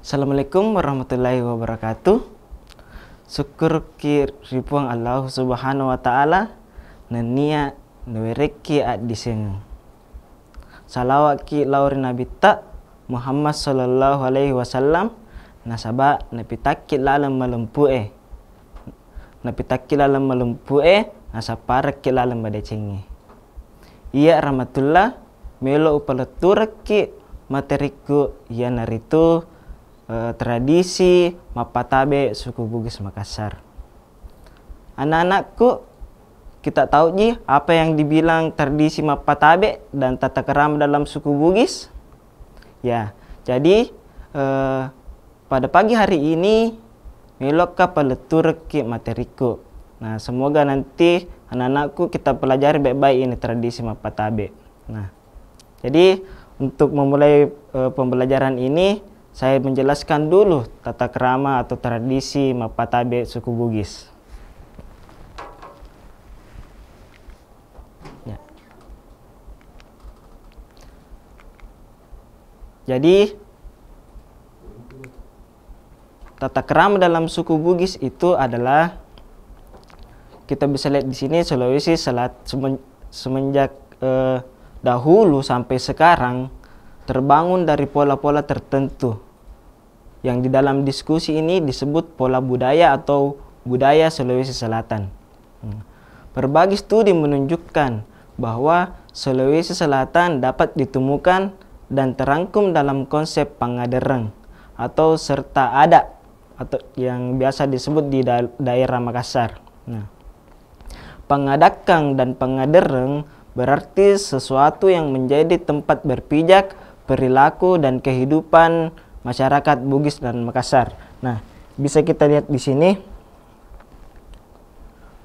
Assalamualaikum warahmatullahi wabarakatuh. Syukur ki ribuang Allah subhanahu wa ta'ala nania nuwereki at diseng. Salawat ki lauri nabi ta Muhammad sallallahu alaihi wasallam nasaba napitakki lalam malempue. Napitakki lalam malempue nasaparak ki lalam badecengi. Iya rahmatullah melo upalaturaki materiku ya naritu tradisi Mapatabe suku Bugis Makassar. Anak-anakku, kita tahu ji apa yang dibilang tradisi Mapatabe dan tata kerama dalam suku Bugis? Ya, jadi pada pagi hari ini melokka peleturki materiku. Nah, semoga nanti anak-anakku kita pelajari baik-baik ini tradisi Mapatabe. Nah, jadi untuk memulai pembelajaran ini saya menjelaskan dulu tata kerama atau tradisi Mapatabe suku Bugis. Ya. Jadi tata kerama dalam suku Bugis itu adalah kita bisa lihat di sini Sulawesi semenjak dahulu sampai sekarang terbangun dari pola-pola tertentu yang di dalam diskusi ini disebut pola budaya atau budaya Sulawesi Selatan. Berbagai studi menunjukkan bahwa Sulawesi Selatan dapat ditemukan dan terangkum dalam konsep pangadereng atau serta adat atau yang biasa disebut di daerah Makassar. Nah, pangadakang dan pangadereng berarti sesuatu yang menjadi tempat berpijak, perilaku dan kehidupan masyarakat Bugis dan Makassar. Nah, bisa kita lihat di sini.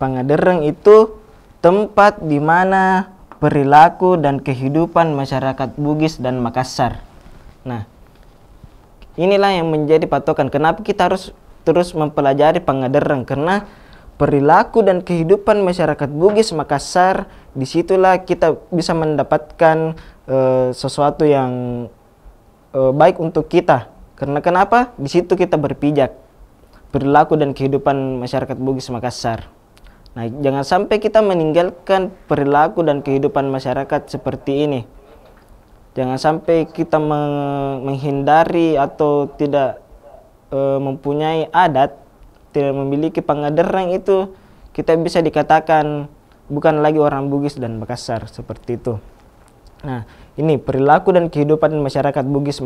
Pangadereng itu tempat di mana perilaku dan kehidupan masyarakat Bugis dan Makassar. Nah, inilah yang menjadi patokan kenapa kita harus terus mempelajari pangadereng, karena perilaku dan kehidupan masyarakat Bugis Makassar, disitulah kita bisa mendapatkan sesuatu yang baik untuk kita. Karena kenapa? Di situ kita berpijak perilaku dan kehidupan masyarakat Bugis Makassar. Nah, jangan sampai kita meninggalkan perilaku dan kehidupan masyarakat seperti ini. Jangan sampai kita menghindari atau tidak mempunyai adat, tidak memiliki pangadereng, itu kita bisa dikatakan bukan lagi orang Bugis dan Makassar, seperti itu. Nah, ini perilaku dan kehidupan masyarakat Bugis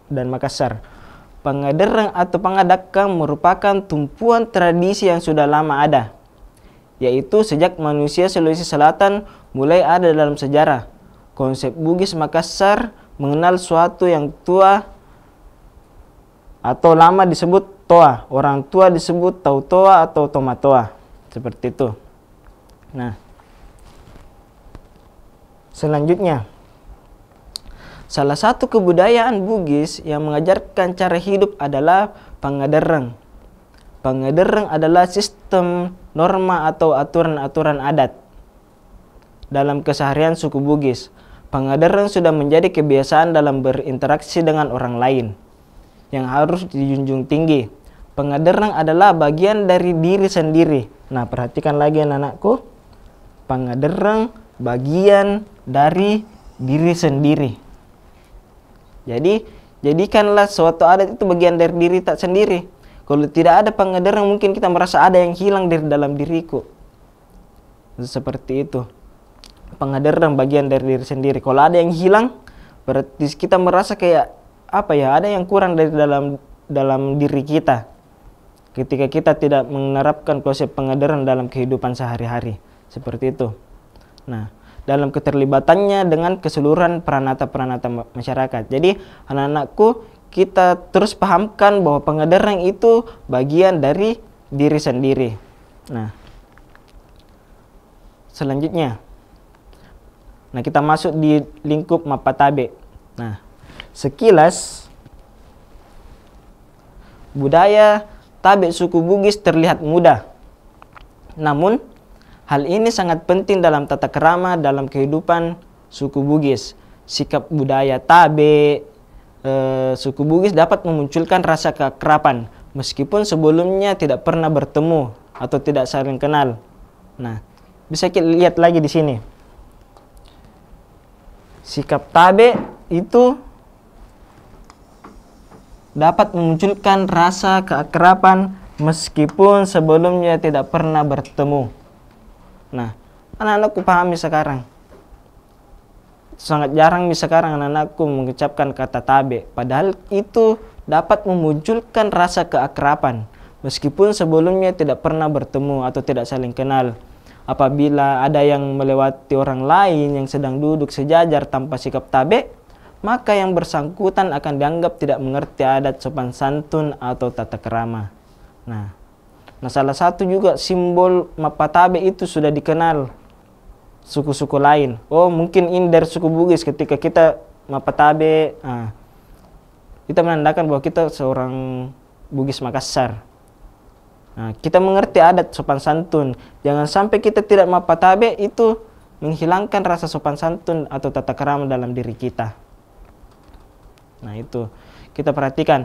dan Makassar. Pangadereng atau pangadakang merupakan tumpuan tradisi yang sudah lama ada, yaitu sejak manusia Sulawesi Selatan mulai ada dalam sejarah. Konsep Bugis Makassar mengenal suatu yang tua atau lama disebut toa. Orang tua disebut tautoa atau tomatoa. Seperti itu. Nah, selanjutnya, salah satu kebudayaan Bugis yang mengajarkan cara hidup adalah pangadereng. Pangadereng adalah sistem norma atau aturan-aturan adat dalam keseharian suku Bugis. Pangadereng sudah menjadi kebiasaan dalam berinteraksi dengan orang lain yang harus dijunjung tinggi. Pangadereng adalah bagian dari diri sendiri. Nah, perhatikan lagi anak-anakku. Pangadereng bagian dari diri sendiri. Jadi, jadikanlah suatu adat itu bagian dari diri tak sendiri. Kalau tidak ada pangadereng, mungkin kita merasa ada yang hilang dari dalam diriku. Seperti itu. Pangadereng bagian dari diri sendiri. Kalau ada yang hilang, berarti kita merasa kayak apa ya? Ada yang kurang dari dalam diri kita. Ketika kita tidak menerapkan konsep pangadereng dalam kehidupan sehari-hari. Seperti itu. Nah, dalam keterlibatannya dengan keseluruhan peranata-peranata masyarakat. Jadi anak-anakku, kita terus pahamkan bahwa pangadereng itu bagian dari diri sendiri. Nah, selanjutnya, nah kita masuk di lingkup Mapatabe. Nah, sekilas budaya Tabe suku Bugis terlihat mudah. Namun hal ini sangat penting dalam tata kerama dalam kehidupan suku Bugis. Sikap budaya Tabe, suku Bugis dapat memunculkan rasa keakraban meskipun sebelumnya tidak pernah bertemu atau tidak saling kenal. Nah, bisa kita lihat lagi di sini. Sikap tabe itu dapat memunculkan rasa keakraban meskipun sebelumnya tidak pernah bertemu. Nah, anak-anakku pahami sekarang. Sangat jarang sekarang anak-anakku mengucapkan kata tabe, padahal itu dapat memunculkan rasa keakraban meskipun sebelumnya tidak pernah bertemu atau tidak saling kenal. Apabila ada yang melewati orang lain yang sedang duduk sejajar tanpa sikap tabe, maka yang bersangkutan akan dianggap tidak mengerti adat sopan santun atau tata krama. Nah, salah satu juga simbol mapatabe itu sudah dikenal suku-suku lain. Oh, mungkin ini dari suku Bugis. Ketika kita mapatabe, kita menandakan bahwa kita seorang Bugis Makassar. Nah, kita mengerti adat sopan santun. Jangan sampai kita tidak mapatabe itu menghilangkan rasa sopan santun atau tata krama dalam diri kita. Nah, itu kita perhatikan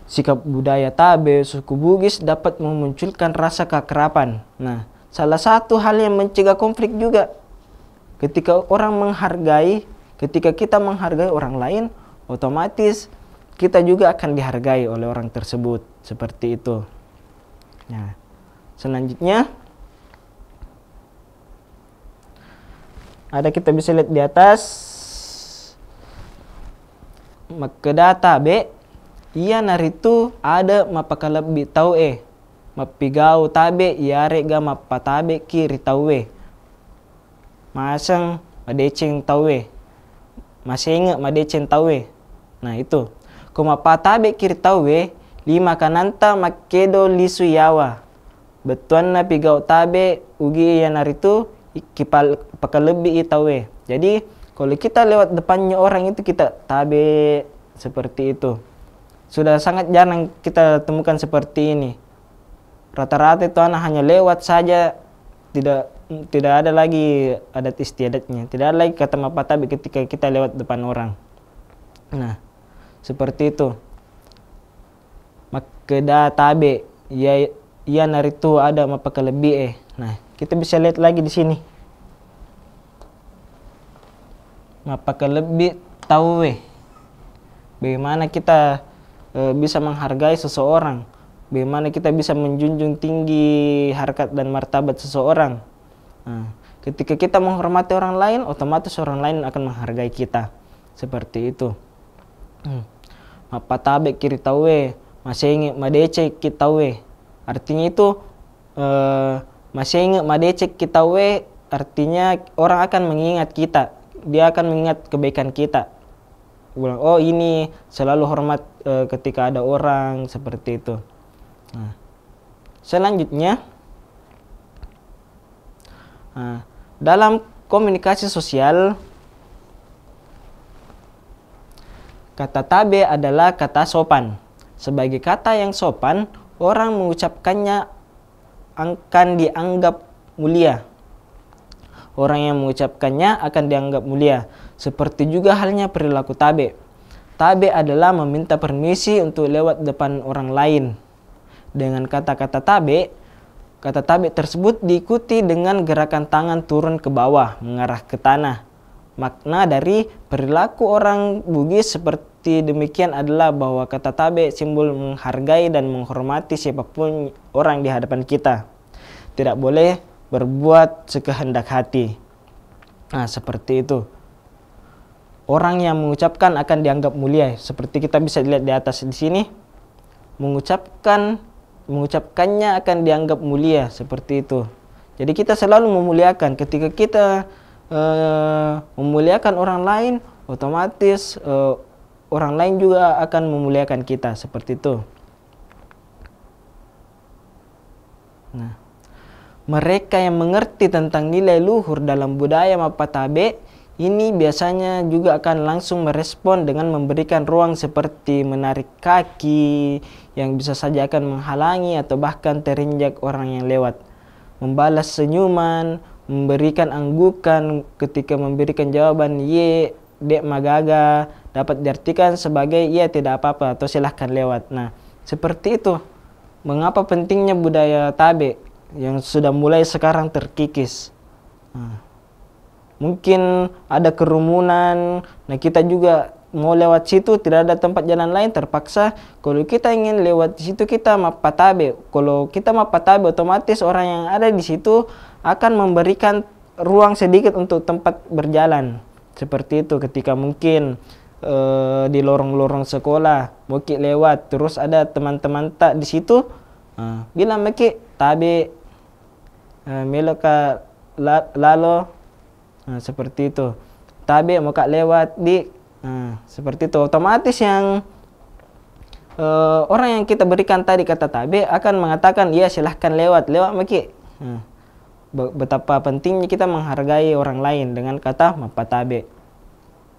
sikap budaya tabe suku Bugis dapat memunculkan rasa keakraban. Nah, salah satu hal yang mencegah konflik juga ketika kita menghargai orang lain, otomatis kita juga akan dihargai oleh orang tersebut. Seperti itu. Nah, selanjutnya ada kita bisa lihat di atas. Makeda tabe iya naritu ada mapakalabi tau mapigau tabe iare ga mapatabe kiri tauwe masang madeceng tauwe masenge madeceng tauwe. Nah, itu ko mapatabe kiri tauwe lima kananta makedo lisu yawa betuan na pigau tabe ugi ya naritu kipal pakalebi tauwe. Jadi kalau kita lewat depannya orang itu kita tabe seperti itu. Sudah sangat jarang kita temukan seperti ini. Rata-rata itu anak hanya lewat saja, tidak ada lagi adat istiadatnya. Tidak ada lagi kata mapatabe ketika kita lewat depan orang. Nah, seperti itu. Makeda tabe, iya naritu ada mapakalebi Nah, kita bisa lihat lagi di sini. Mapakalebi tauwe. Bagaimana kita bisa menghargai seseorang, bagaimana kita bisa menjunjung tinggi harkat dan martabat seseorang. Nah, ketika kita menghormati orang lain, otomatis orang lain akan menghargai kita. Seperti itu. Mapatabe kiri tauwe, masenge madece kitawe. Artinya itu masenge madece kitawe artinya orang akan mengingat kita, dia akan mengingat kebaikan kita. Bilang, oh ini selalu hormat ketika ada orang, seperti itu. Nah, selanjutnya dalam komunikasi sosial, kata tabe adalah kata sopan. Sebagai kata yang sopan, orang mengucapkannya akan dianggap mulia. Orang yang mengucapkannya akan dianggap mulia. Seperti juga halnya perilaku tabe. Tabe adalah meminta permisi untuk lewat depan orang lain. Dengan kata-kata tabe, kata tabe tersebut diikuti dengan gerakan tangan turun ke bawah, mengarah ke tanah. Makna dari perilaku orang Bugis seperti demikian adalah bahwa kata tabe simbol menghargai dan menghormati siapapun orang di hadapan kita. Tidak boleh berbuat sekehendak hati. Nah, seperti itu. Orang yang mengucapkan akan dianggap mulia. Seperti kita bisa lihat di atas di sini. Mengucapkannya akan dianggap mulia. Seperti itu. Jadi kita selalu memuliakan. Ketika kita memuliakan orang lain, otomatis orang lain juga akan memuliakan kita. Seperti itu. Nah, mereka yang mengerti tentang nilai luhur dalam budaya mapatabe ini biasanya juga akan langsung merespon dengan memberikan ruang seperti menarik kaki yang bisa saja akan menghalangi atau bahkan terinjak orang yang lewat. Membalas senyuman, memberikan anggukan ketika memberikan jawaban ye, dek magaga, dapat diartikan sebagai iya tidak apa-apa atau silahkan lewat. Nah, seperti itu. Mengapa pentingnya budaya tabe yang sudah mulai sekarang terkikis. Nah, mungkin ada kerumunan, nah kita juga mau lewat situ tidak ada tempat jalan lain, terpaksa kalau kita ingin lewat di situ kita mapatabe. Kalau kita mapatabe otomatis orang yang ada di situ akan memberikan ruang sedikit untuk tempat berjalan. Seperti itu ketika mungkin di lorong-lorong sekolah mau lewat terus ada teman-teman tak di situ, bilang meki tabe meloka lalo, seperti itu tabe mau lewat di, seperti itu otomatis yang orang yang kita berikan tadi kata tabe akan mengatakan iya silahkan lewat meki. Betapa pentingnya kita menghargai orang lain dengan kata mapatabe.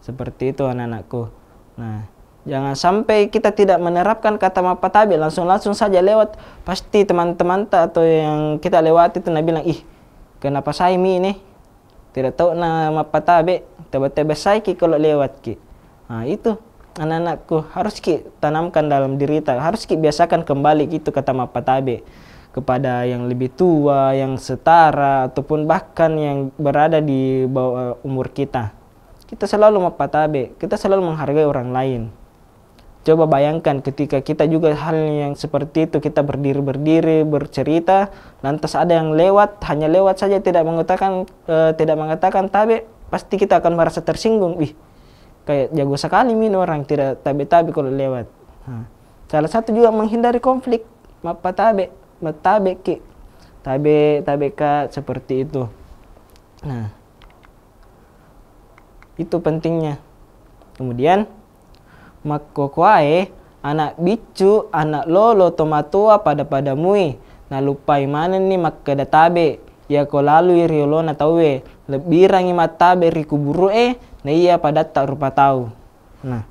Seperti itu anak-anakku. Nah, jangan sampai kita tidak menerapkan kata mapatabe, langsung saja lewat. Pasti teman-teman atau yang kita lewati itu bilang, ih kenapa saya ini tidak tahu nama mapatabe, tiba-tiba saya kalau lewat ki. Nah itu anak-anakku harus tanamkan dalam diri kita, harus biasakan kembali gitu kata mapatabe kepada yang lebih tua, yang setara, ataupun bahkan yang berada di bawah umur kita. Kita selalu mapatabe, kita selalu menghargai orang lain. Coba bayangkan ketika kita juga hal yang seperti itu, kita berdiri bercerita, lantas ada yang lewat, hanya lewat saja tidak mengatakan tabe, pasti kita akan merasa tersinggung. Ih, kayak jago sekali orang tidak tabe-tabe kalau lewat. Salah satu juga menghindari konflik, mapatabe ki, tabe ka, seperti itu. Nah, itu pentingnya. Kemudian makokoae anak bicu anak lolo tomatua pada mui na lupai mana nih makada tabe ya ko lalu riolo na tawe lebih rangi matabe rikuburu na iya pada tak rupa tahu. Nah,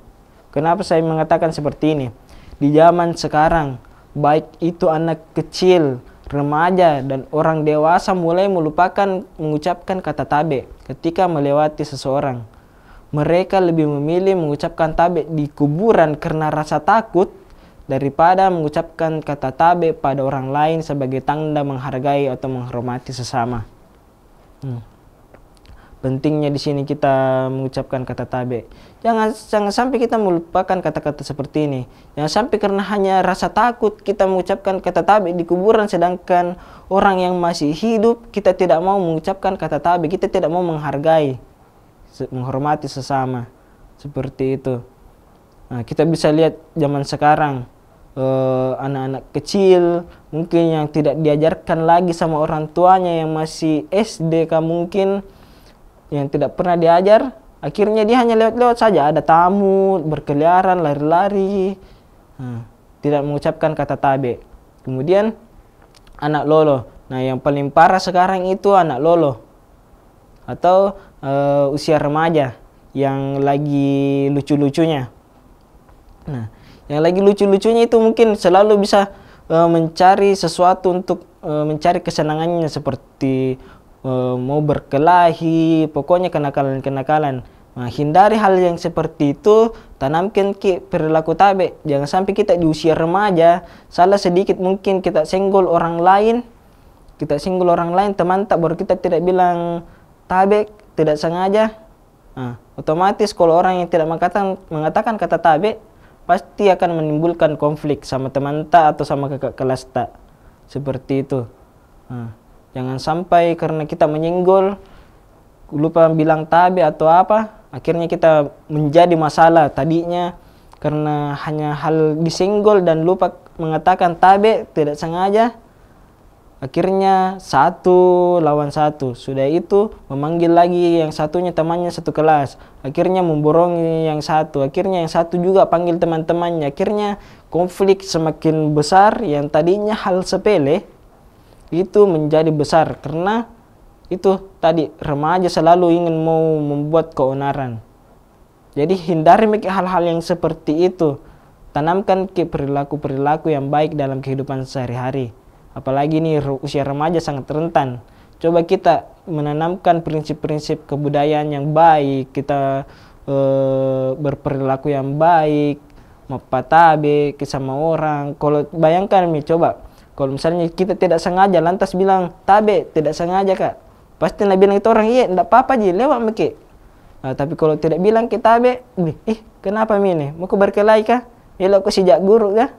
kenapa saya mengatakan seperti ini? Di zaman sekarang baik itu anak kecil, remaja dan orang dewasa mulai melupakan mengucapkan kata tabe ketika melewati seseorang. Mereka lebih memilih mengucapkan tabe di kuburan karena rasa takut daripada mengucapkan kata tabe pada orang lain sebagai tanda menghargai atau menghormati sesama. Pentingnya di sini kita mengucapkan kata tabe. Jangan sampai kita melupakan kata-kata seperti ini. Jangan sampai karena hanya rasa takut kita mengucapkan kata tabe di kuburan, sedangkan orang yang masih hidup kita tidak mau mengucapkan kata tabe, kita tidak mau menghargai, menghormati sesama. Seperti itu. Nah, kita bisa lihat zaman sekarang anak-anak kecil mungkin yang tidak diajarkan lagi sama orang tuanya, yang masih SD mungkin yang tidak pernah diajar, akhirnya dia hanya lewat-lewat saja, ada tamu berkeliaran lari-lari, tidak mengucapkan kata tabe. Kemudian anak lolo. Nah, yang paling parah sekarang itu anak lolo atau usia remaja yang lagi lucu-lucunya. Nah, yang lagi lucu-lucunya itu mungkin selalu bisa mencari sesuatu untuk mencari kesenangannya, seperti mau berkelahi, pokoknya kenakalan-kenakalan. Nah, hindari hal yang seperti itu, tanamkan perilaku tabe. Jangan sampai kita di usia remaja salah sedikit mungkin kita senggol orang lain, teman tak, baru kita tidak bilang tabe, tidak sengaja. Nah, otomatis kalau orang yang tidak mengatakan kata tabe pasti akan menimbulkan konflik sama teman tak atau sama kakak kelas tak. Seperti itu. Nah, jangan sampai karena kita menyenggol, lupa bilang tabe atau apa, akhirnya kita menjadi masalah. Tadinya karena hanya hal disenggol dan lupa mengatakan tabe, tidak sengaja, akhirnya 1 lawan 1. Sudah itu memanggil lagi yang satunya, temannya satu kelas. Akhirnya memborongi yang satu. Akhirnya yang satu juga panggil teman-temannya. Akhirnya konflik semakin besar, yang tadinya hal sepele itu menjadi besar karena itu tadi remaja selalu ingin mau membuat keonaran. Jadi hindari hal-hal yang seperti itu. Tanamkan perilaku-perilaku yang baik dalam kehidupan sehari-hari. Apalagi nih usia remaja sangat rentan. Coba kita menanamkan prinsip-prinsip kebudayaan yang baik, kita berperilaku yang baik, mapatabe sama orang. Kalau bayangkan coba, kalau misalnya kita tidak sengaja lantas bilang tabe, tidak sengaja kak, pasti nak bilang itu orang, iya tidak apa-apa ji lewat meke. Tapi kalau tidak bilang kita tabe, kenapa mini mau berkelahi kah, elok ko sejak guru kah,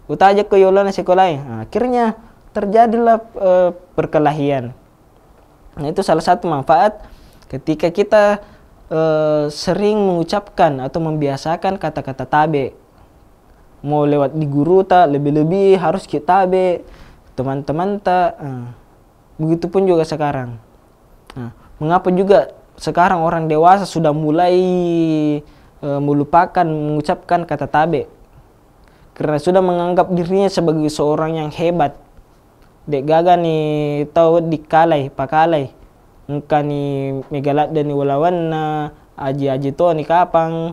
utaja ko yolona sekolah. Akhirnya terjadilah perkelahian. Nah, itu salah satu manfaat ketika kita sering mengucapkan atau membiasakan kata-kata tabe. Mau lewat di guru tak, lebih-lebih harus kita tabe, teman-teman tak. Begitupun juga sekarang. Mengapa juga sekarang orang dewasa sudah mulai melupakan mengucapkan kata tabe? Karena sudah menganggap dirinya sebagai seorang yang hebat. Dek gaga nih tahu dikalai, pakalai. Engkau ni megalat dan walawana aji to ni kapang.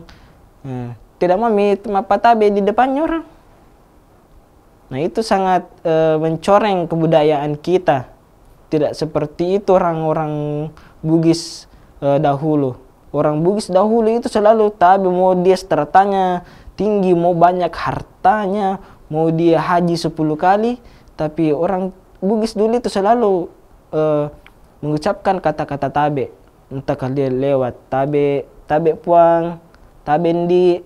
Tidak mau mapatabe di depannya orang. Nah, itu sangat mencoreng kebudayaan kita. Tidak seperti itu orang-orang Bugis dahulu. Orang Bugis dahulu itu selalu tabe, mau dia stratanya tinggi, mau banyak hartanya, mau dia haji 10 kali, tapi orang Bugis dulu itu selalu mengucapkan kata-kata tabe. Entah dia lewat tabe puang, tabendi,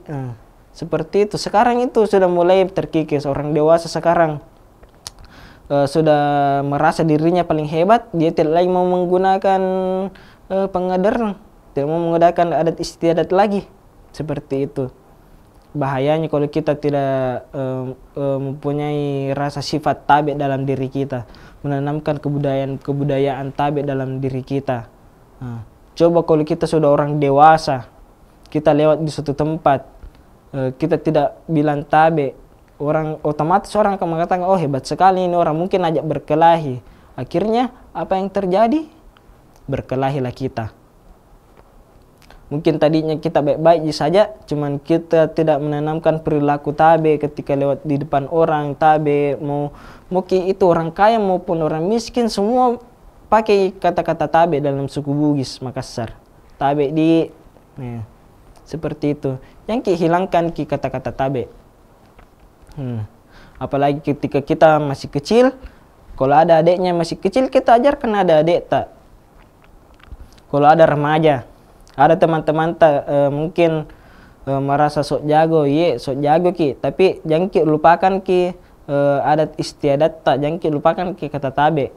seperti itu. Sekarang itu sudah mulai terkikis. Orang dewasa sekarang sudah merasa dirinya paling hebat. Dia tidak lagi mau menggunakan pengader, tidak mau menggunakan adat istiadat lagi. Seperti itu. Bahayanya kalau kita tidak mempunyai rasa sifat tabe dalam diri kita, menanamkan kebudayaan tabe dalam diri kita. Coba kalau kita sudah orang dewasa, kita lewat di suatu tempat, kita tidak bilang tabe, orang otomatis orang akan mengatakan, oh hebat sekali ini orang, mungkin ajak berkelahi. Akhirnya apa yang terjadi? Berkelahilah kita. Mungkin tadinya kita baik-baik saja, cuman kita tidak menanamkan perilaku tabe ketika lewat di depan orang. Tabe mau itu orang kaya maupun orang miskin, semua pakai kata-kata tabe dalam suku Bugis Makassar. Tabe di seperti itu. Yang hilangkan kata-kata tabe. Apalagi ketika kita masih kecil, kalau ada adiknya masih kecil, kita ajarkan ada adik tak. Kalau ada remaja, ada teman-teman tak mungkin merasa sok jago, sok jago ki, tapi jangan ki lupakan ki adat istiadat tak, jangan ki lupakan ki kata tabe.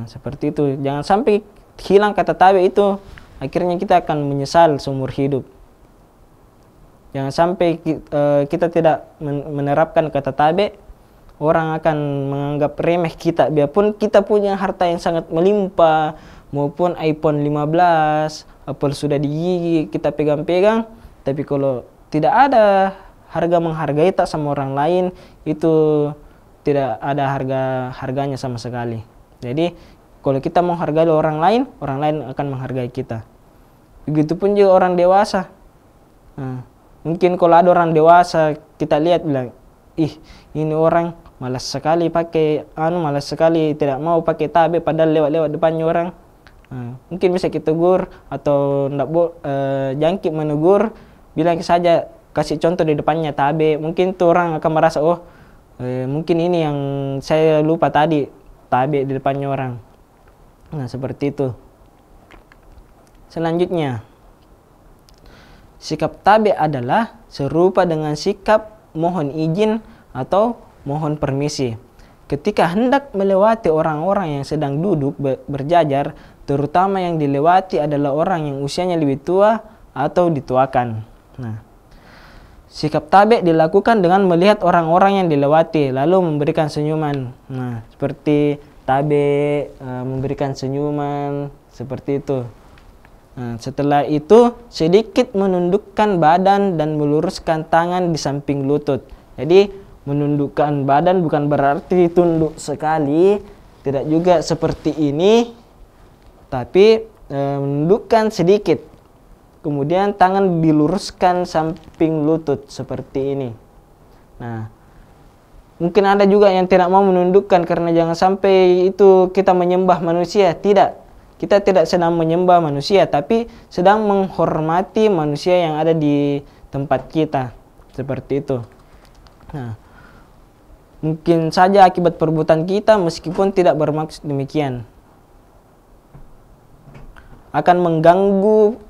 Seperti itu, jangan sampai hilang kata tabe itu, akhirnya kita akan menyesal seumur hidup. Jangan sampai kita tidak menerapkan kata tabe, orang akan menganggap remeh kita, biarpun kita punya harta yang sangat melimpah, maupun iPhone 15, Apple sudah di gigi, kita pegang-pegang, tapi kalau tidak ada harga menghargai tak sama orang lain, itu tidak ada harganya sama sekali. Jadi kalau kita menghargai orang lain akan menghargai kita. Begitupun juga orang dewasa. Mungkin kalau ada orang dewasa, kita lihat bilang, ini orang malas sekali pakai malas sekali tidak mau pakai tabe, padahal lewat-lewat depannya orang. Mungkin bisa kita tegur atau jangkit menegur, bilang saja, kasih contoh di depannya tabe. Mungkin tuh orang akan merasa, mungkin ini yang saya lupa tadi, tabe di depannya orang. Nah, seperti itu. Selanjutnya, sikap tabe adalah serupa dengan sikap mohon izin atau mohon permisi. Ketika hendak melewati orang-orang yang sedang duduk berjajar, terutama yang dilewati adalah orang yang usianya lebih tua atau dituakan. Nah, sikap tabe dilakukan dengan melihat orang-orang yang dilewati lalu memberikan senyuman. Nah, seperti tabe memberikan senyuman seperti itu. Nah, setelah itu sedikit menundukkan badan dan meluruskan tangan di samping lutut. Jadi menundukkan badan bukan berarti tunduk sekali, tidak juga seperti ini, tapi menundukkan sedikit. Kemudian tangan diluruskan samping lutut seperti ini. Nah, mungkin ada juga yang tidak mau menundukkan karena jangan sampai itu kita menyembah manusia. Tidak. kita tidak sedang menyembah manusia, tapi sedang menghormati manusia yang ada di tempat kita. Seperti itu. Nah, mungkin saja akibat perbuatan kita meskipun tidak bermaksud demikian akan mengganggu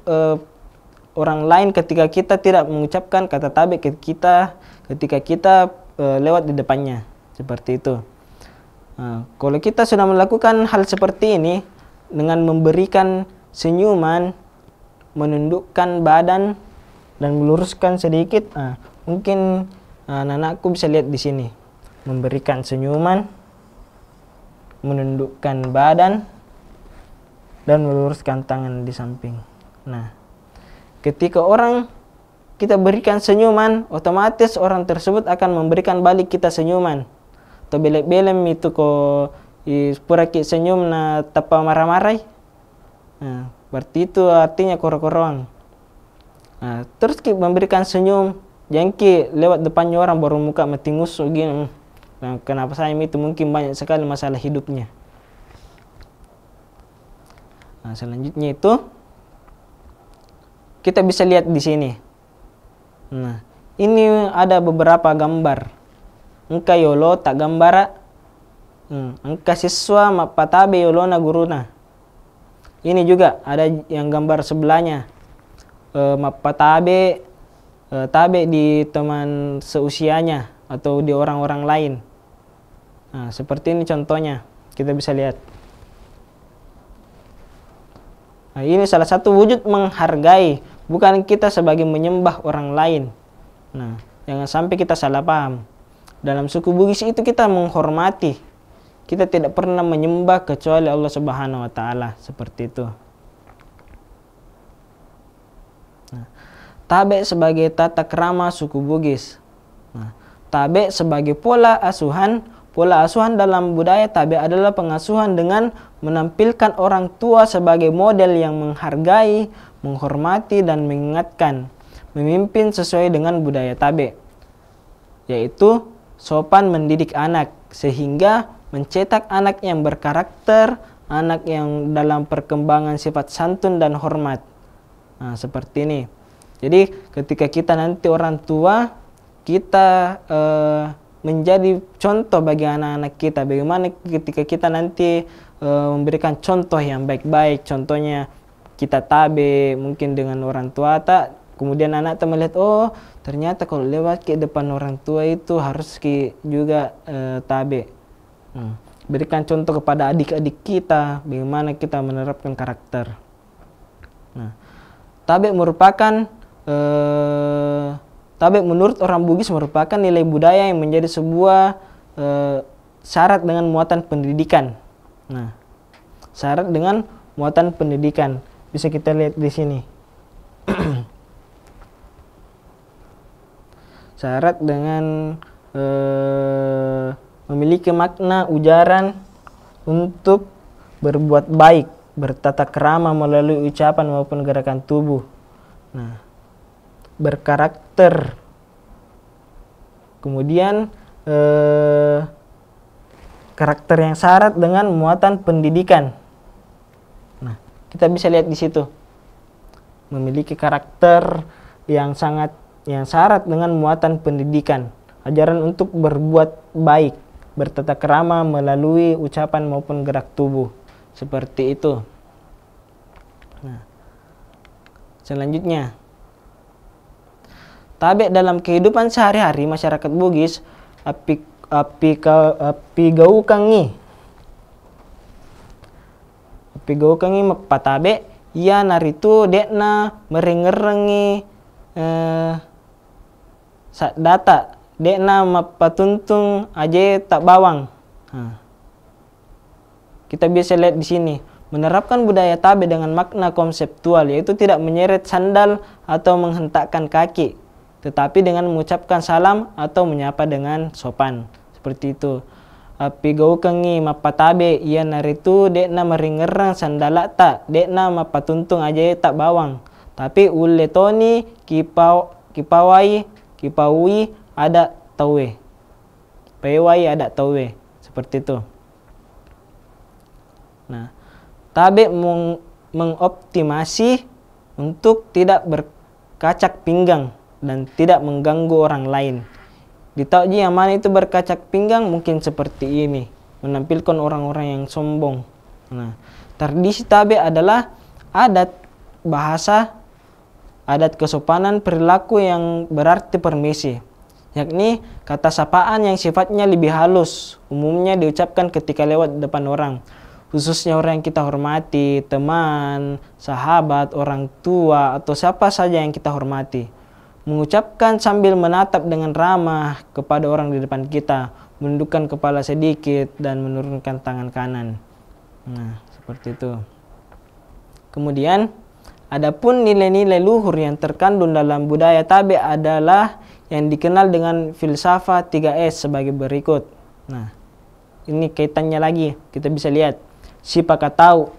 orang lain ketika kita tidak mengucapkan kata tabe ke kita ketika kita lewat di depannya. Seperti itu. Nah, kalau kita sudah melakukan hal seperti ini dengan memberikan senyuman, menundukkan badan dan meluruskan sedikit, mungkin anak-anakku bisa lihat di sini. Memberikan senyuman, menundukkan badan, dan meluruskan tangan di samping. Nah, ketika kita berikan senyuman, otomatis orang tersebut akan memberikan balik kita senyuman. Atau belem itu ko pura ki senyum na tapa marah-marah. Nah, berarti itu artinya koro-koroang. Nah, terus kita memberikan senyum, jangan ki lewat depannya orang baru muka mati ngusuh gini. Nah, kenapa saya itu mungkin banyak sekali masalah hidupnya. Nah, selanjutnya itu kita bisa lihat di sini. Nah, ini ada beberapa gambar. Engka yolo tak gambara. Engka siswa mapatabe yolo na guruna. Ini juga ada yang gambar sebelahnya. Mapatabe tabe di teman seusianya atau di orang-orang lain. Nah, seperti ini contohnya, kita bisa lihat. Nah, ini salah satu wujud menghargai, bukan kita sebagai menyembah orang lain. Nah, jangan sampai kita salah paham. Dalam suku Bugis itu kita menghormati. Kita tidak pernah menyembah kecuali Allah Subhanahu wa taala, seperti itu. Nah, tabe sebagai tata krama suku Bugis. Nah, tabe sebagai pola asuhan. Pola asuhan dalam budaya tabe adalah pengasuhan dengan menampilkan orang tua sebagai model yang menghargai, menghormati, dan mengingatkan. Memimpin sesuai dengan budaya tabe, yaitu sopan mendidik anak, sehingga mencetak anak yang berkarakter, anak yang dalam perkembangan sifat santun dan hormat. Nah, seperti ini. Jadi ketika kita nanti orang tua, kita menjadi contoh bagi anak-anak kita. Bagaimana ketika kita nanti memberikan contoh yang baik-baik, contohnya kita tabe mungkin dengan orang tua, kemudian anak melihat, oh ternyata kalau lewat ke depan orang tua itu harus juga tabe. Berikan contoh kepada adik-adik kita, bagaimana kita menerapkan karakter. Nah, tabe merupakan tabe menurut orang Bugis merupakan nilai budaya yang menjadi sebuah syarat dengan muatan pendidikan. Nah, syarat dengan muatan pendidikan bisa kita lihat di sini. Syarat dengan memiliki makna ujaran untuk berbuat baik, bertata krama melalui ucapan maupun gerakan tubuh. Nah, berkarakter. Kemudian karakter yang syarat dengan muatan pendidikan. Nah, kita bisa lihat di situ. Memiliki karakter yang syarat dengan muatan pendidikan. Ajaran untuk berbuat baik, bertata krama melalui ucapan maupun gerak tubuh. Seperti itu. Nah, selanjutnya, tabe dalam kehidupan sehari-hari masyarakat Bugis api gaukangi mapatabe ia naritu dekna merengerengi data dekna mapatuntung aje tak bawang. Kita bisa lihat di sini, menerapkan budaya tabe dengan makna konseptual, yaitu tidak menyeret sandal atau menghentakkan kaki, tetapi dengan mengucapkan salam atau menyapa dengan sopan. Seperti itu. Api gaukangi mapatabe ia naritu dekna meringerang sandalata dekna mapatuntung aja tak bawang. Tapi uletoni kipawi ada tawe. Pewai ada tawe. Seperti itu. Nah, Tabe mengoptimasi untuk tidak berkacak pinggang dan tidak mengganggu orang lain. Di Tauji yang mana itu berkacak pinggang mungkin seperti ini, menampilkan orang-orang yang sombong. Nah, tradisi tabe adalah adat, bahasa, adat kesopanan perilaku yang berarti permisi, yakni kata sapaan yang sifatnya lebih halus, umumnya diucapkan ketika lewat depan orang, khususnya orang yang kita hormati, teman, sahabat, orang tua, atau siapa saja yang kita hormati. Mengucapkan sambil menatap dengan ramah kepada orang di depan kita, menundukkan kepala sedikit dan menurunkan tangan kanan. Nah, seperti itu. Kemudian, adapun nilai-nilai luhur yang terkandung dalam budaya tabe adalah yang dikenal dengan filsafat 3S sebagai berikut. Nah, ini kaitannya lagi, kita bisa lihat. Sipakatau,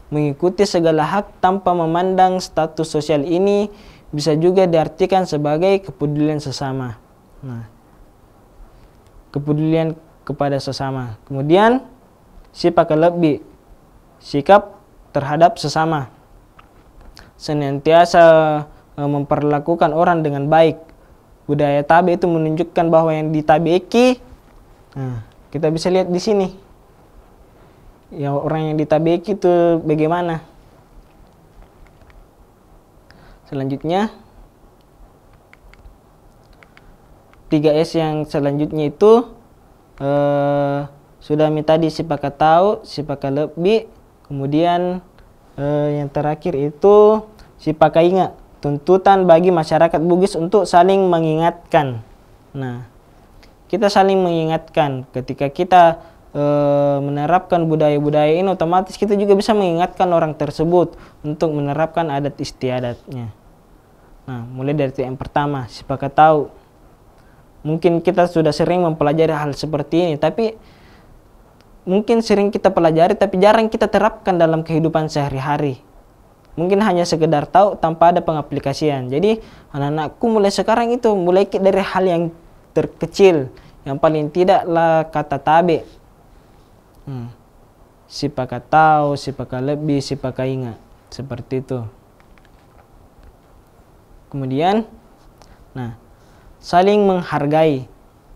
mengikuti segala hak tanpa memandang status sosial ini bisa juga diartikan sebagai kepedulian sesama. Nah, kepedulian kepada sesama. Kemudian, sipakalebi, sikap terhadap sesama. Senantiasa memperlakukan orang dengan baik. Budaya tabe itu menunjukkan bahwa yang ditabeki, nah, kita bisa lihat di sini. Ya, orang yang ditabeki itu bagaimana? Selanjutnya 3S yang selanjutnya itu sudah tadi sipakatau, sipakalebi, kemudian yang terakhir itu sipakainga, tuntutan bagi masyarakat Bugis untuk saling mengingatkan. Nah, kita saling mengingatkan ketika kita menerapkan budaya-budaya ini, otomatis kita juga bisa mengingatkan orang tersebut untuk menerapkan adat istiadatnya. Nah, mulai dari yang pertama, sipakatau. Mungkin kita sudah sering mempelajari hal seperti ini, tapi mungkin sering kita pelajari tapi jarang kita terapkan dalam kehidupan sehari-hari. Mungkin hanya sekedar tahu tanpa ada pengaplikasian. Jadi anak-anakku mulai sekarang itu mulai dari hal yang terkecil, yang paling tidaklah kata tabe. Sipakatau, sipakalebi, sipakainga, seperti itu. Kemudian, nah, saling menghargai.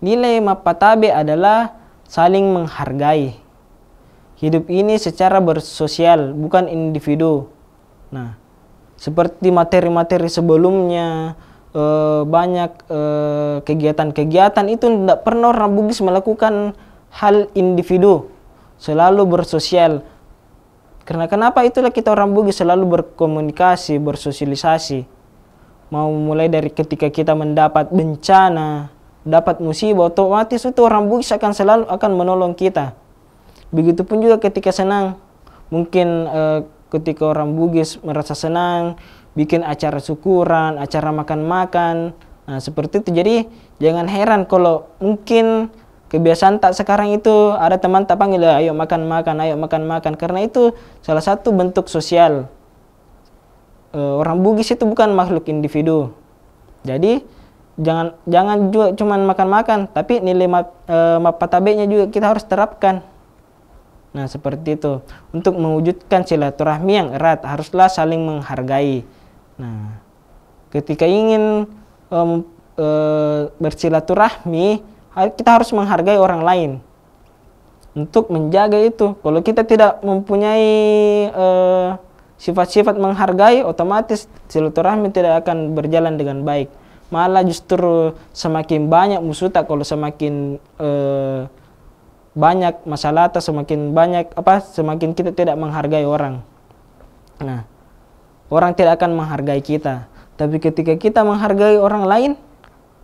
Nilai mapatabe adalah saling menghargai. Hidup ini secara bersosial, bukan individu. Nah, seperti materi-materi sebelumnya, banyak kegiatan-kegiatan itu tidak pernah orang Bugis melakukan hal individu, selalu bersosial. Karena kenapa itulah kita orang Bugis selalu berkomunikasi, bersosialisasi. Mau mulai dari ketika kita mendapat bencana, dapat musibah, otomatis itu orang Bugis selalu akan menolong kita. Begitupun juga ketika senang, mungkin ketika orang Bugis merasa senang, bikin acara syukuran, acara makan-makan, nah seperti itu. Jadi jangan heran kalau mungkin kebiasaan tak sekarang itu ada teman tak panggil, ayo makan-makan, ayo makan-makan, karena itu salah satu bentuk sosial. Orang Bugis itu bukan makhluk individu. Jadi jangan juga cuman makan-makan, tapi nilai mapatabenya juga kita harus terapkan. Nah, seperti itu. Untuk mewujudkan silaturahmi yang erat, haruslah saling menghargai. Nah, ketika ingin bersilaturahmi, kita harus menghargai orang lain. Untuk menjaga itu, kalau kita tidak mempunyai sifat-sifat menghargai, otomatis silaturahmi tidak akan berjalan dengan baik. Malah justru semakin banyak musuh tak, kalau semakin banyak masalah atau semakin banyak semakin kita tidak menghargai orang. Nah, orang tidak akan menghargai kita. Tapi ketika kita menghargai orang lain,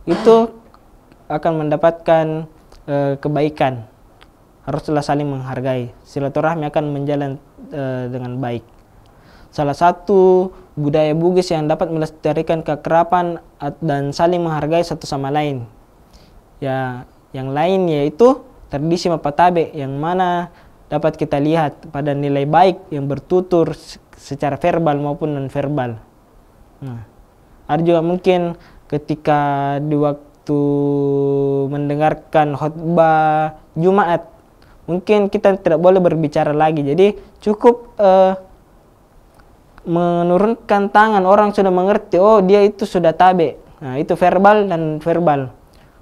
itu akan mendapatkan kebaikan. Haruslah saling menghargai. Silaturahmi akan menjalan dengan baik. Salah satu budaya Bugis yang dapat melestarikan keakraban dan saling menghargai satu sama lain. Ya, yang lain yaitu tradisi mapatabe, yang mana dapat kita lihat pada nilai baik yang bertutur secara verbal maupun non-verbal. Nah, ada juga mungkin ketika di waktu mendengarkan khutbah Jumat, mungkin kita tidak boleh berbicara lagi. Jadi Cukup menurunkan tangan, orang sudah mengerti, oh dia itu sudah tabe. Nah, itu verbal dan verbal.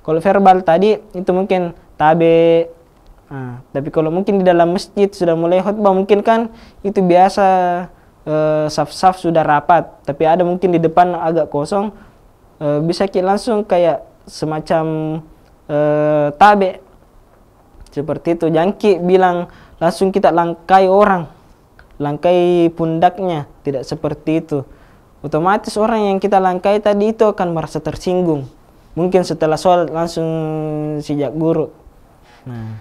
Kalau verbal tadi itu mungkin tabe. Nah, tapi kalau mungkin di dalam masjid sudah mulai khutbah, mungkin kan itu biasa saf-saf sudah rapat, tapi ada mungkin di depan agak kosong, bisa kita langsung kayak semacam tabe seperti itu. Jangan kita bilang langsung kita langkai orang, langkai pundaknya, tidak seperti itu. Otomatis orang yang kita langkai tadi itu akan merasa tersinggung. Mungkin setelah sholat langsung sijak guru. Nah,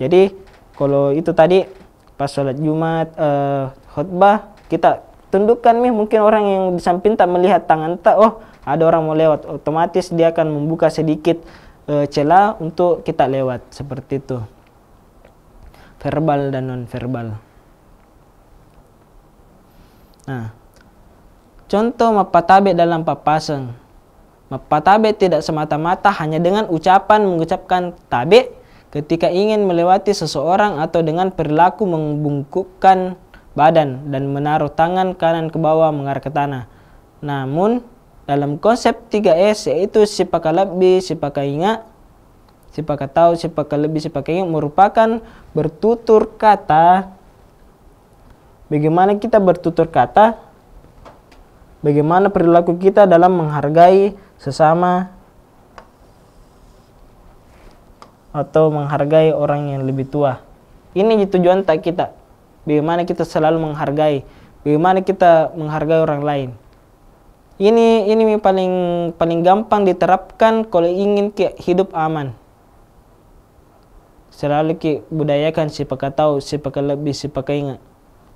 jadi kalau itu tadi pas sholat Jumat khutbah, kita tundukkan mungkin orang yang di samping tak melihat tangan tak, oh ada orang mau lewat, otomatis dia akan membuka sedikit celah untuk kita lewat, seperti itu. Verbal dan non verbal. Nah, contoh mapatabe dalam papasan. Mapatabe tidak semata-mata hanya dengan ucapan mengucapkan tabe ketika ingin melewati seseorang atau dengan perilaku membungkukkan badan dan menaruh tangan kanan ke bawah mengarah ke tanah. Namun dalam konsep 3S, yaitu sipakalabi, sipakainga, sipakatau, sipakalabi, sipakainga, merupakan bertutur kata. Bagaimana kita bertutur kata? Bagaimana perilaku kita dalam menghargai sesama atau menghargai orang yang lebih tua. Ini tujuan tak kita. Bagaimana kita selalu menghargai, bagaimana kita menghargai orang lain. Ini paling gampang diterapkan kalau ingin hidup aman. Selalu budayakan sipakatau, sipakalabi, sipakaingat.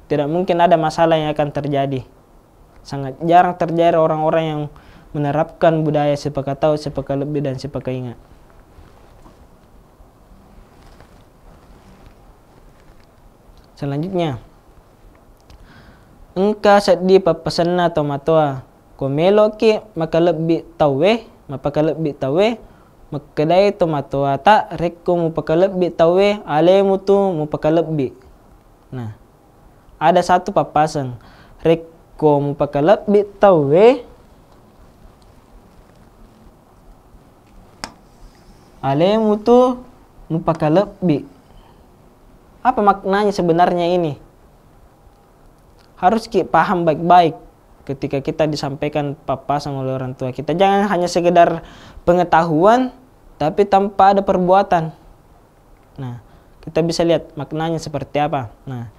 Tidak mungkin ada masalah yang akan terjadi. Sangat jarang terjadi orang-orang yang menerapkan budaya sipakatau, sipakalabi, dan sipakaingat. Selanjutnya, engka sadi papasanna atau matoa, komelo ki makalabi tawe, mapakalabi tawe, makadai to matoa ta rekko mupakalabi tawe, alemu tu mupakalabi. Nah, ada satu papasan, rekko mupakalabi tawe, alemu tu mupakalabi. Apa maknanya sebenarnya ini? Harus kita paham baik-baik ketika kita disampaikan papasan oleh orang tua kita. Jangan hanya sekedar pengetahuan, tapi tanpa ada perbuatan. Nah, kita bisa lihat maknanya seperti apa. Nah,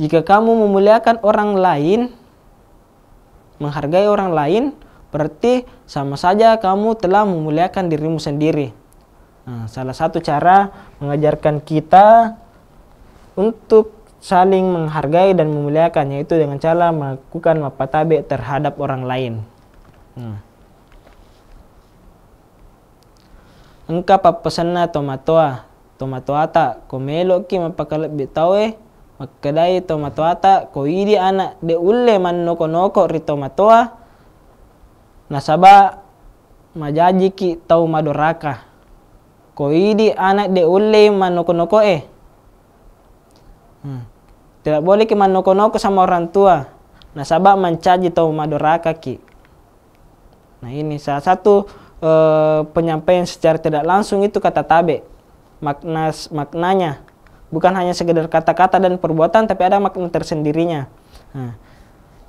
jika kamu memuliakan orang lain, menghargai orang lain, berarti sama saja kamu telah memuliakan dirimu sendiri. Nah, salah satu cara mengajarkan kita untuk saling menghargai dan memuliakan, yaitu dengan cara melakukan mapatabe terhadap orang lain. Engka papasanna tomatoa, tomatoata, komelo ki mapakalabi tawe, makadai tomatoata, koidi anak de ulle man noko-noko ri tomatoa, nasaba majaji ki tau madoraka, koidi anak de ulle man noko-noko Tidak boleh ki manoko-noko sama orang tua. Nasabah mencaji tau madoraka ki. Nah, ini salah satu penyampaian secara tidak langsung itu kata tabe. Maknanya bukan hanya sekedar kata-kata dan perbuatan, tapi ada makna tersendirinya. Nah,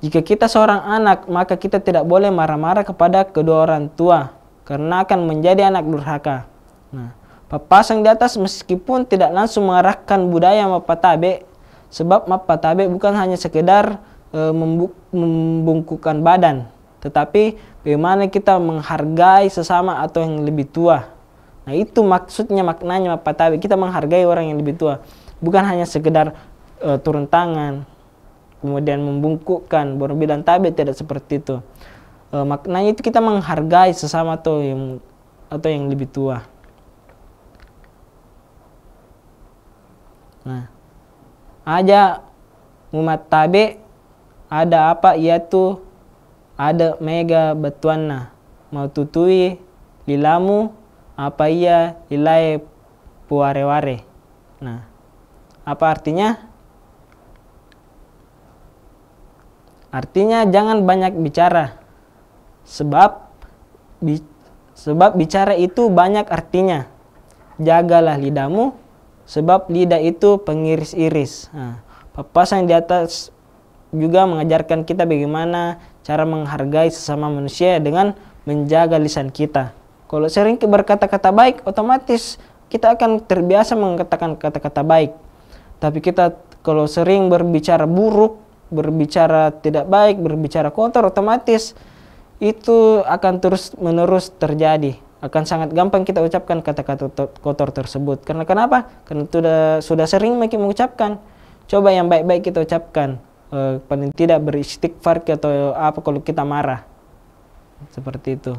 jika kita seorang anak, maka kita tidak boleh marah-marah kepada kedua orang tua, karena akan menjadi anak durhaka. Nah, papasan di atas meskipun tidak langsung mengarahkan budaya mapatabe, sebab mapatabe bukan hanya sekedar membungkukkan badan, tetapi bagaimana kita menghargai sesama atau yang lebih tua. Nah, itu maksudnya, maknanya mapatabe. Kita menghargai orang yang lebih tua, bukan hanya sekedar turun tangan, kemudian membungkukkan, baru bilang tabe, tidak seperti itu. Maknanya itu kita menghargai sesama atau yang lebih tua. Nah, aja umat tabe ada apa, yaitu ada mega batuanna mau tutui lilamu apa ia ilai puare-ware. Nah, apa artinya? Artinya jangan banyak bicara. Sebab bicara itu banyak artinya. Jagalah lidahmu, sebab lidah itu pengiris-iris. Nah, papasan di atas juga mengajarkan kita bagaimana cara menghargai sesama manusia dengan menjaga lisan kita. Kalau sering berkata-kata baik, otomatis kita akan terbiasa mengatakan kata-kata baik. Tapi kita kalau sering berbicara buruk, berbicara tidak baik, berbicara kotor, otomatis itu akan terus-menerus terjadi. Akan sangat gampang kita ucapkan kata-kata kotor tersebut. Karena kenapa? Karena sudah sering mengucapkan. Coba yang baik-baik kita ucapkan. Paling tidak beristighfar atau apa kalau kita marah. Seperti itu.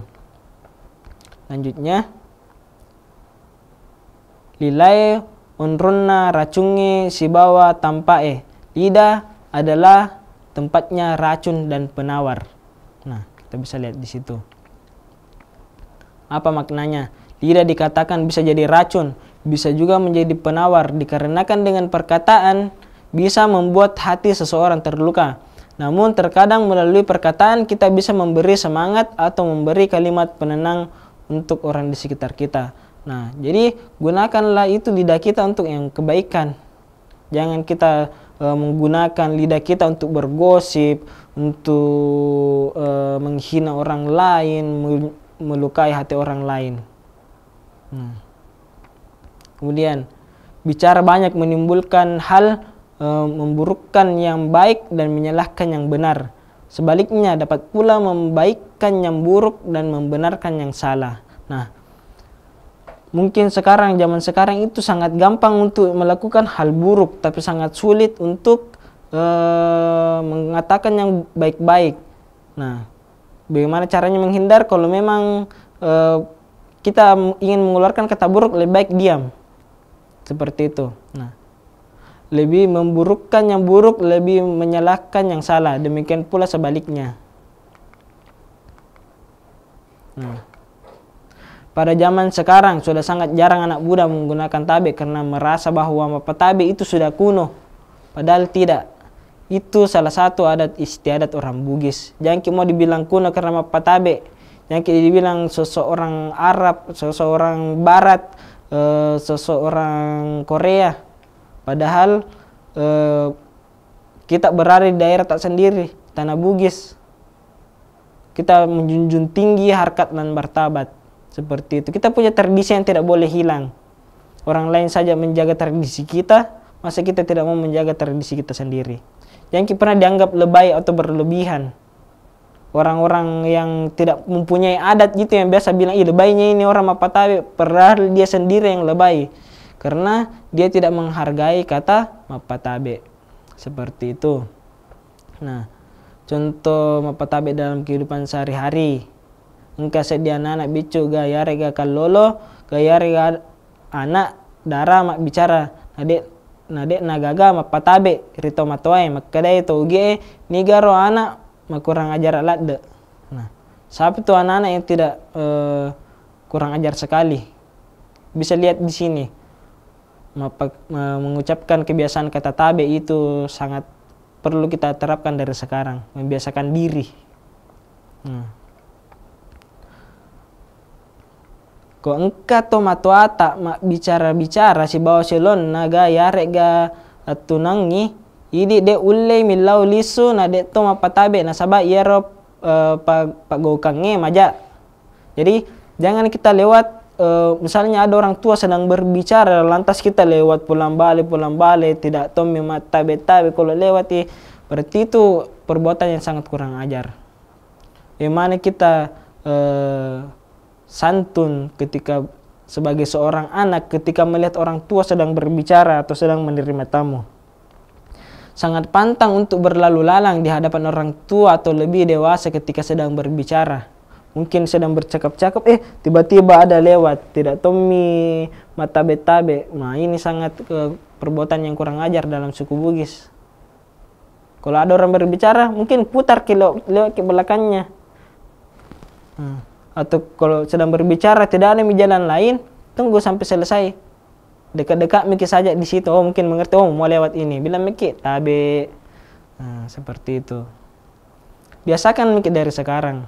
Lanjutnya. Lilai unrunna racungi sibawa tampae. Lidah adalah tempatnya racun dan penawar. Nah, kita bisa lihat di situ. Apa maknanya? Lidah dikatakan bisa jadi racun, bisa juga menjadi penawar, dikarenakan dengan perkataan bisa membuat hati seseorang terluka. Namun terkadang melalui perkataan kita bisa memberi semangat atau memberi kalimat penenang untuk orang di sekitar kita. Nah, jadi gunakanlah itu lidah kita untuk yang kebaikan. Jangan kita menggunakan lidah kita untuk bergosip, untuk menghina orang lain, melukai hati orang lain. Kemudian, bicara banyak menimbulkan hal memburukkan yang baik dan menyalahkan yang benar. Sebaliknya dapat pula membaikkan yang buruk dan membenarkan yang salah. Nah, mungkin zaman sekarang itu sangat gampang untuk melakukan hal buruk, tapi sangat sulit untuk mengatakan yang baik-baik. Nah, bagaimana caranya menghindar? Kalau memang kita ingin mengeluarkan kata buruk, lebih baik diam. Seperti itu. Nah, lebih memburukkan yang buruk, lebih menyalahkan yang salah. Demikian pula sebaliknya. Nah, pada zaman sekarang sudah sangat jarang anak muda menggunakan tabe karena merasa bahwa tabe itu sudah kuno. Padahal tidak. Itu salah satu adat istiadat orang Bugis. Jangan mau dibilang kuno karena tabe. Jangan dibilang seseorang Arab, seseorang Barat, seseorang Korea. Padahal kita berada di daerah tak sendiri, tanah Bugis. Kita menjunjung tinggi harkat dan martabat. Seperti itu. Kita punya tradisi yang tidak boleh hilang. Orang lain saja menjaga tradisi kita, masa kita tidak mau menjaga tradisi kita sendiri. Jangan pernah dianggap lebay atau berlebihan. Orang-orang yang tidak mempunyai adat gitu yang biasa bilang, lebaynya ini orang Mapatabe, padahal dia sendiri yang lebay. Karena dia tidak menghargai kata Mapatabe. Seperti itu. Nah, contoh Mapatabe dalam kehidupan sehari-hari. Engka sedia anak bicu gayare ga kalolo, gayare ga anak dara mak bicara. Nadek nagaga Mapatabe rito matoai makadai toge nigaro anak kurang ajar alat. Nah, siapa itu anak-anak yang tidak kurang ajar sekali? Bisa lihat di sini. Mengucapkan kebiasaan kata tabe itu sangat perlu kita terapkan dari sekarang, membiasakan diri. Ko engka to matuata mak bicara-bicara si bawa selon naga yare ga tunangi idi de ulle milau lisu na de to mapatabe na sabab iaro pagokange maja. Jadi jangan kita lewat misalnya ada orang tua sedang berbicara lantas kita lewat pulang balik tidak to matabe-tabe. Kalau lewat berarti itu perbuatan yang sangat kurang ajar. Bagaimana kita santun ketika sebagai seorang anak ketika melihat orang tua sedang berbicara atau sedang menerima tamu. Sangat pantang untuk berlalu lalang di hadapan orang tua atau lebih dewasa ketika sedang berbicara. Mungkin sedang bercakap-cakap, tiba-tiba ada lewat, tidak tomi mata betabe. Nah, ini sangat perbuatan yang kurang ajar dalam suku Bugis. Kalau ada orang berbicara, mungkin putar lewat ke belakangnya. Atau kalau sedang berbicara tidak ada jalan lain, tunggu sampai selesai. Dekat-dekat mikir saja di situ. Oh, mungkin mengerti, oh mau lewat ini. Bilang mikir tabe. Nah, seperti itu. biasakan mikir dari sekarang.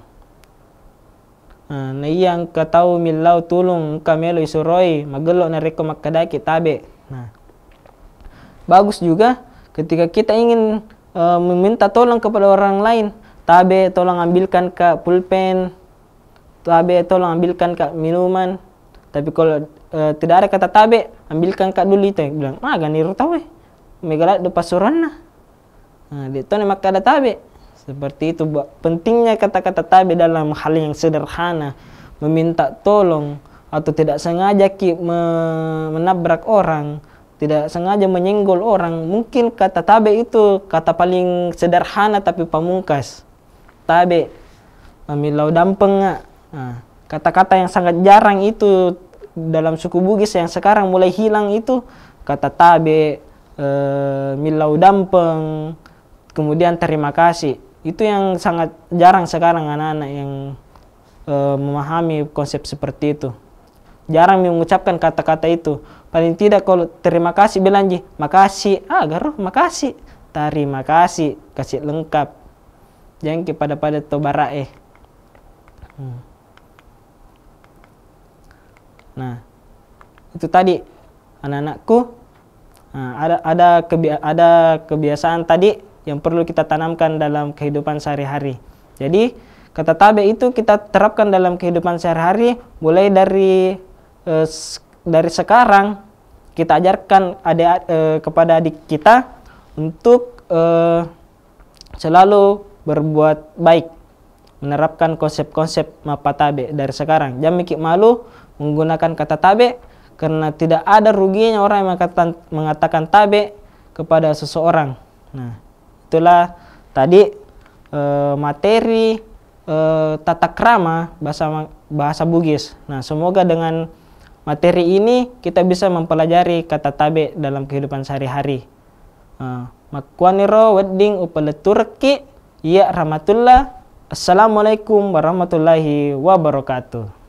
Nah yang katau milau tulung kamelo isuroi magelo na reko makadaki tabe. Nah, bagus juga ketika kita ingin meminta tolong kepada orang lain. Tabe, tolong ambilkan kak pulpen. Tabe, tolong ambilkan kak minuman. Tapi kalau tidak ada kata tabe, ambilkan kak dulu itu. Bilang, ganiro tahu megalat depan surana. Nah, itu nih maka ada tabe. Seperti itu, pentingnya kata-kata tabe dalam hal yang sederhana, meminta tolong atau tidak sengaja menabrak orang, tidak sengaja menyenggol orang. Mungkin kata tabe itu kata paling sederhana tapi pamungkas. Tabe, milau dampeng. Kata-kata yang sangat jarang itu dalam suku Bugis yang sekarang mulai hilang itu kata tabe, milau dampeng, kemudian terima kasih. Itu yang sangat jarang sekarang anak-anak yang memahami konsep seperti itu. Jarang mengucapkan kata-kata itu. Paling tidak kalau terima kasih bilang makasih. Garuh makasih. Terima kasih. Kasih lengkap. Jangan kepada tobarae. Nah, itu tadi anak-anakku. Ada kebiasaan tadi yang perlu kita tanamkan dalam kehidupan sehari-hari. Jadi kata tabe itu kita terapkan dalam kehidupan sehari-hari mulai dari sekarang. Kita ajarkan kepada adik kita untuk selalu berbuat baik, menerapkan konsep-konsep mapa tabe dari sekarang. Jangan mikir malu menggunakan kata tabe, karena tidak ada ruginya orang yang mengatakan tabe kepada seseorang. Nah, itulah tadi materi tata krama bahasa Bugis. Nah, semoga dengan materi ini kita bisa mempelajari kata tabe dalam kehidupan sehari-hari. Makwaniro wedding upaleturki ya rahmatullah. Assalamualaikum warahmatullahi wabarakatuh.